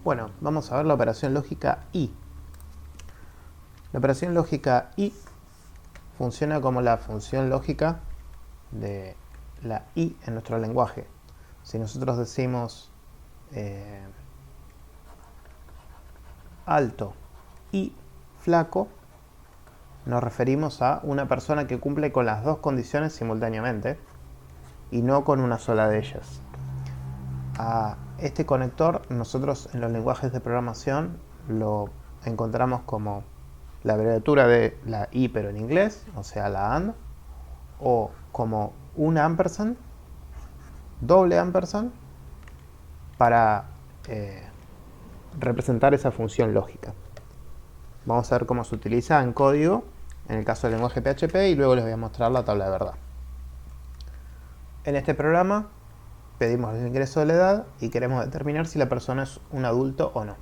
Bueno, vamos a ver la operación lógica y. La operación lógica y funciona como la función lógica de la y en nuestro lenguaje. Si nosotros decimos alto y flaco, nos referimos a una persona que cumple con las dos condiciones simultáneamente y no con una sola de ellas. A este conector nosotros en los lenguajes de programación lo encontramos como la abreviatura de la i pero en inglés, o sea la AND, o como un ampersand, doble ampersand, para representar esa función lógica. Vamos a ver cómo se utiliza en código en el caso del lenguaje PHP y luego les voy a mostrar la tabla de verdad. En este programa pedimos el ingreso de la edad y queremos determinar si la persona es un adulto o no.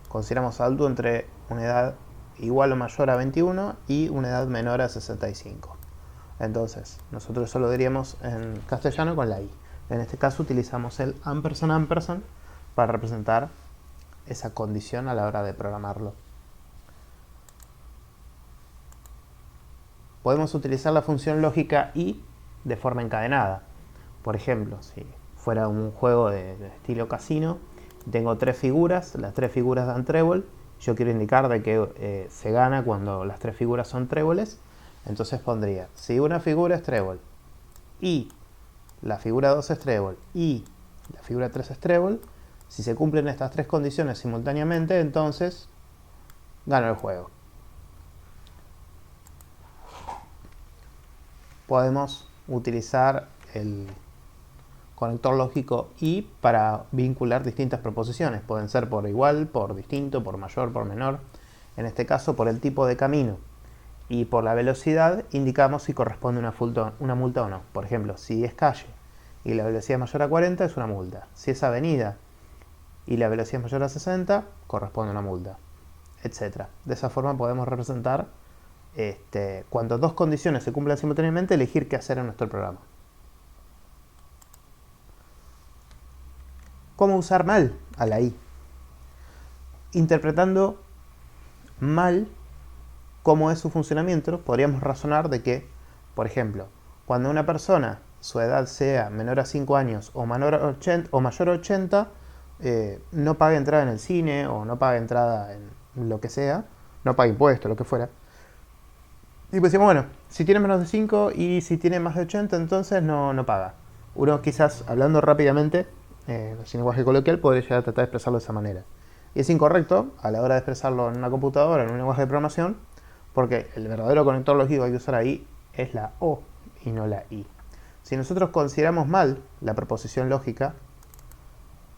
Consideramos adulto entre una edad igual o mayor a 21 y una edad menor a 65. Entonces, nosotros eso lo diríamos en castellano con la i. En este caso utilizamos el ampersand para representar esa condición a la hora de programarlo. Podemos utilizar la función lógica y de forma encadenada. Por ejemplo, si fuera un juego de estilo casino, tengo tres figuras, las tres figuras dan trébol, yo quiero indicar de que se gana cuando las tres figuras son tréboles, entonces pondría, si una figura es trébol y la figura 2 es trébol y la figura 3 es trébol, si se cumplen estas tres condiciones simultáneamente, entonces gano el juego. Podemos utilizar el conector lógico y para vincular distintas proposiciones. Pueden ser por igual, por distinto, por mayor, por menor. En este caso, por el tipo de camino y por la velocidad, indicamos si corresponde una multa o no. Por ejemplo, si es calle y la velocidad es mayor a 40, es una multa. Si es avenida y la velocidad es mayor a 60, corresponde una multa, etc. De esa forma podemos representar cuando dos condiciones se cumplan simultáneamente, elegir qué hacer en nuestro programa. ¿Cómo usar mal a la i? Interpretando mal cómo es su funcionamiento, podríamos razonar de que, por ejemplo, cuando una persona, su edad sea menor a 5 años o mayor a 80, no paga entrada en el cine o no paga entrada en lo que sea, no paga impuestos, lo que fuera. Y pues decimos, bueno, si tiene menos de 5 y si tiene más de 80, entonces no paga. Uno quizás, hablando rápidamente, sin lenguaje coloquial, podría llegar a tratar de expresarlo de esa manera. Y es incorrecto a la hora de expresarlo en una computadora, en un lenguaje de programación, porque el verdadero conector lógico que hay que usar ahí es la O y no la I. Si nosotros consideramos mal la proposición lógica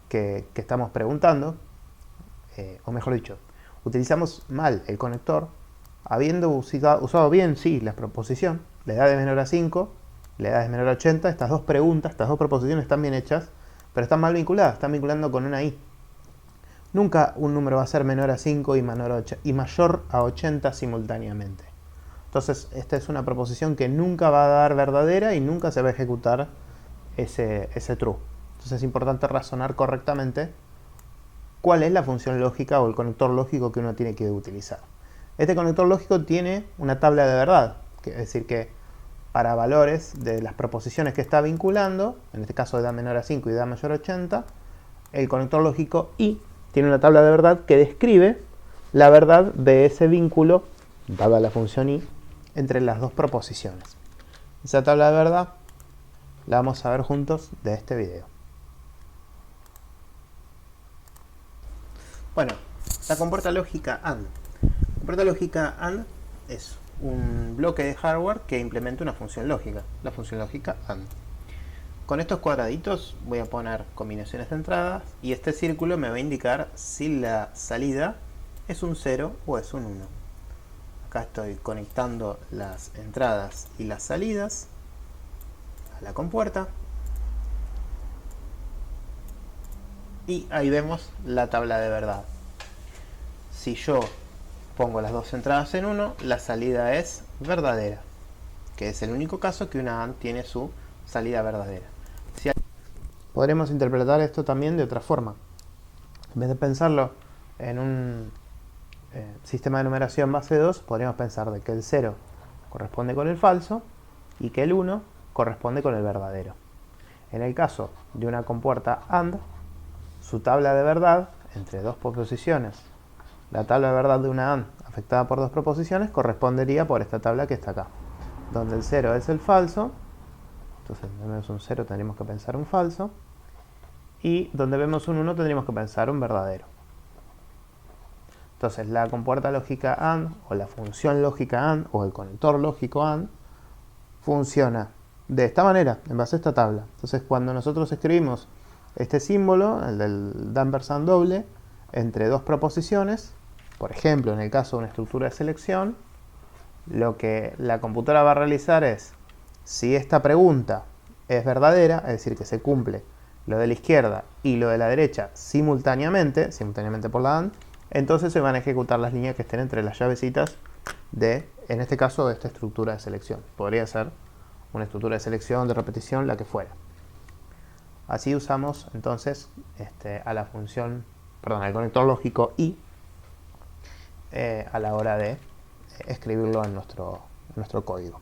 que estamos preguntando, o mejor dicho, utilizamos mal el conector, habiendo usado bien, sí, la proposición, la edad es menor a 5, la edad es menor a 80, estas dos preguntas, estas dos proposiciones están bien hechas, pero están mal vinculadas, están vinculando con una i. Nunca un número va a ser menor a 5 y mayor a 80 simultáneamente. Entonces, esta es una proposición que nunca va a dar verdadera y nunca se va a ejecutar ese true. Entonces es importante razonar correctamente cuál es la función lógica o el conector lógico que uno tiene que utilizar. Este conector lógico tiene una tabla de verdad, es decir que para valores de las proposiciones que está vinculando, en este caso edad menor a 5 y edad mayor a 80, el conector lógico y tiene una tabla de verdad que describe la verdad de ese vínculo, dada la función i, entre las dos proposiciones. Esa tabla de verdad la vamos a ver juntos de este video. Bueno, la compuerta lógica AND. La compuerta lógica AND es un bloque de hardware que implementa una función lógica, la función lógica AND. Con estos cuadraditos voy a poner combinaciones de entradas y este círculo me va a indicar si la salida es un 0 o es un 1. Acá estoy conectando las entradas y las salidas a la compuerta y ahí vemos la tabla de verdad. Si yo pongo las dos entradas en 1, la salida es verdadera, que es el único caso que una AND tiene su salida verdadera. Podremos interpretar esto también de otra forma. En vez de pensarlo en un sistema de numeración base 2, podríamos pensar de que el 0 corresponde con el falso y que el 1 corresponde con el verdadero. En el caso de una compuerta AND, su tabla de verdad entre dos proposiciones, la tabla de verdad de una AND afectada por dos proposiciones correspondería por esta tabla que está acá, donde el 0 es el falso, entonces donde vemos un 0 tendríamos que pensar un falso, y donde vemos un 1 tendríamos que pensar un verdadero. Entonces la compuerta lógica AND, o la función lógica AND, o el conector lógico AND, funciona de esta manera, en base a esta tabla. Entonces cuando nosotros escribimos este símbolo, el del ampersand doble, entre dos proposiciones, por ejemplo en el caso de una estructura de selección, lo que la computadora va a realizar es, si esta pregunta es verdadera, es decir, que se cumple lo de la izquierda y lo de la derecha simultáneamente por la AND, entonces se van a ejecutar las líneas que estén entre las llavecitas de, en este caso, de esta estructura de selección. Podría ser una estructura de selección, de repetición, la que fuera. Así usamos entonces a la función, perdón, al conector lógico I a la hora de escribirlo en nuestro código.